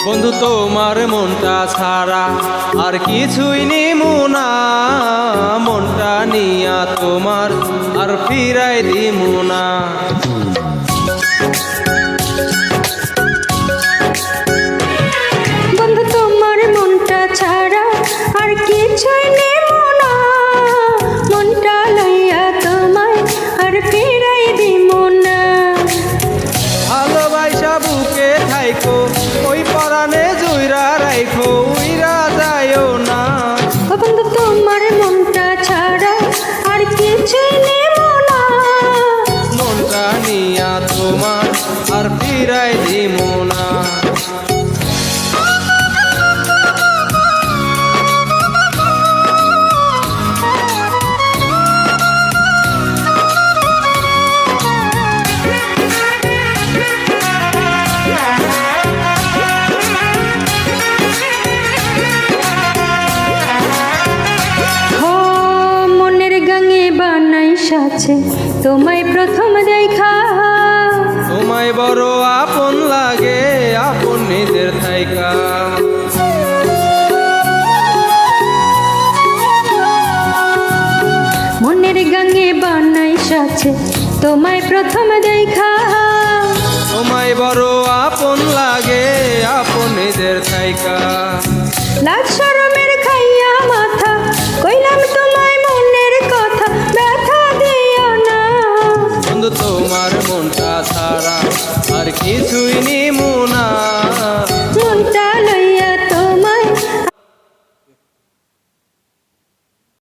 বন্ধু তোমার মনটা ছাড়া আর কিছুই নিমু না, মনটা নিয়া তোমার আর ফিরাই দিমু না। বন্ধু তোমার মনটা ছাড়া আর কিছুই নেব না, মনটা লইয়া তোমায় আর ফিরাই দিব না। ভালোবাসা বুকে থাইকো ওই পরাণে জুইরা রাইখো, উইরা যায়ও না। ও বন্ধু তোমার মনটা ছাড়া আর কিছুই নেব না, মনটা নিয়া তোমার আর ফিরাই দিমু না। ও মনের গাঙে বানাই সাছে তোমায় প্রথম দেখা, তোমায় বড় আপন লাগে আপন নিজের থাইকা। মনের গাঙে বানাই সাছে তোমায় প্রথম দেখা, তোমায় বড় আপন লাগে আপন নিজের থাইকা। লাজ শরমের খাইয়া মাথা কইলাম তো